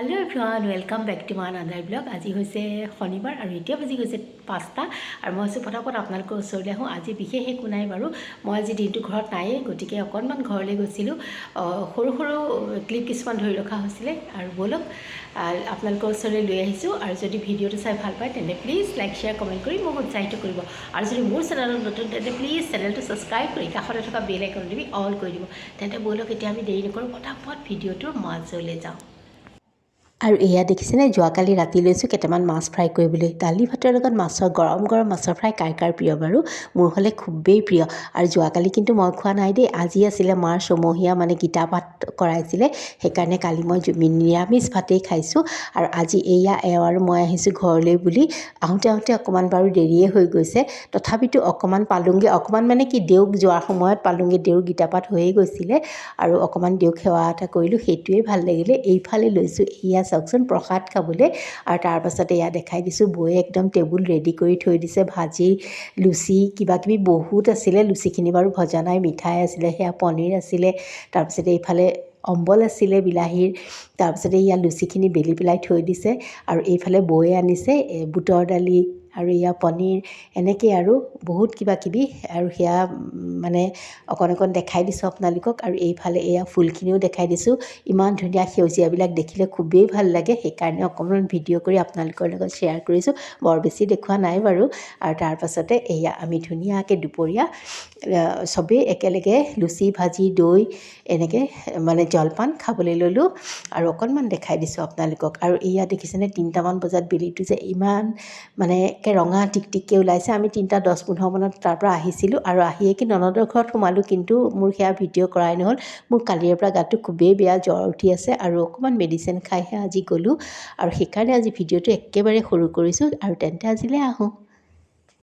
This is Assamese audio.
hello everyone welcome back to my another blog आज হৈছে শনিবাৰ আৰু এতিয়া বাজি গৈছে 5টা আৰু মই আছো ফটাফট আপোনালোকৰ ওচৰলৈ আহোঁ আজি বিশেষ একো নাই বাৰু মই আজি দিনটো ঘৰত নাইয়ে গতিকে অকণমান ঘৰলৈ গৈছিলোঁ সৰু সৰু ক্লিপ কিছুমান ধৰি ৰখা হৈছিলে আৰু বলক আপোনালোকৰ ওচৰলৈ লৈ আহিছোঁ আৰু যদি ভিডিঅ'টো চাই ভাল পায় তেন্তে প্লিজ লাইক শ্বেয়াৰ কমেণ্ট কৰি মোক উৎসাহিত কৰিব আৰু যদি মোৰ চেনেলত নতুন তেন্তে প্লিজ চেনেলটো ছাবস্ক্ৰাইব কৰি কাষতে থকা বেল আইকনটো টিপি অল কৰি দিব তেন্তে বলক এতিয়া আমি দেৰি নকৰোঁ ফটাফট ভিডিঅ'টোৰ মাজলৈ যাওঁ আৰু এয়া দেখিছেনে যোৱাকালি ৰাতি লৈছোঁ কেইটামান মাছ ফ্ৰাই কৰিবলৈ দালি ভাতৰ লগত মাছৰ গৰম মাছৰ ফ্ৰাই কাৰ প্ৰিয় বাৰু মোৰ হ'লে খুবেই প্ৰিয় আৰু যোৱাকালি কিন্তু মই খোৱা নাই দেই আজি আছিলে মাৰ ছমহীয়া মানে গীতা পাঠ কৰাইছিলে সেইকাৰণে কালি মই নিৰামিষ ভাতেই খাইছোঁ আৰু আজি এয়া আৰু মই আহিছোঁ ঘৰলৈ বুলি আহোঁতে অকণমান বাৰু দেৰিয়ে হৈ গৈছে তথাপিতো অকণমান পালোঁগৈ অকণমান মানে কি দেউক যোৱাৰ সময়ত পালোঁগৈ দেউৰ গীতা পাঠ হৈয়ে গৈছিলে আৰু অকণমান দেউক সেৱা এটা কৰিলোঁ সেইটোৱে ভাল লাগিলে এইফালে লৈছোঁ এয়া চাওকচোন প্ৰসাদ খাবলৈ আৰু তাৰ পাছতে এয়া দেখাই দিছোঁ বৌয়ে একদম টেবুল ৰেডি কৰি থৈ দিছে ভাজি লুচি কিবাকিবি বহুত আছিলে লুচিখিনি বাৰু ভজা নাই মিঠাই আছিলে সেয়া পনীৰ আছিলে তাৰপিছতে এইফালে অম্বল আছিলে বিলাহীৰ তাৰপিছতে ইয়াত লুচিখিনি বেলি পেলাই থৈ দিছে আৰু এইফালে বৌয়ে আনিছে বুটৰ দালি আৰু এয়া পনীৰ এনেকৈ আৰু বহুত কিবাকিবি আৰু সেয়া মানে অকণ দেখাই দিছোঁ আপোনালোকক আৰু এইফালে এয়া ফুলখিনিও দেখাই দিছোঁ ইমান ধুনীয়া সেউজীয়াবিলাক দেখিলে খুবেই ভাল লাগে সেইকাৰণে অকণমান ভিডিঅ' কৰি আপোনালোকৰ লগত শ্বেয়াৰ কৰিছোঁ বৰ বেছি দেখুওৱা নাই বাৰু আৰু তাৰ পাছতে এয়া আমি ধুনীয়াকৈ দুপৰীয়া চবেই একেলগে লুচি ভাজি দৈ এনেকৈ মানে জলপান খাবলৈ ল'লোঁ আৰু অকণমান দেখাই দিছোঁ আপোনালোকক আৰু এয়া দেখিছেনে 3টামান বজাত বেলিটো যে ইমান মানে ৰঙা টিকটিককৈ ওলাইছে আমি 3টা 10-15 মানত তাৰ পৰা আহিছিলোঁ আৰু আহিয়ে কি ননদৰ ঘৰত সোমালোঁ কিন্তু মোৰ সেয়া ভিডিঅ' কৰাই নহ'ল মোৰ কালিৰে পৰা গাটো খুবেই বেয়া জ্বৰ উঠি আছে আৰু অকণমান মেডিচিন খাইহে আজি গ'লোঁ আৰু সেইকাৰণে আজি ভিডিঅ'টো একেবাৰে সৰু কৰিছোঁ আৰু তেন্তে আজিলৈ আহোঁ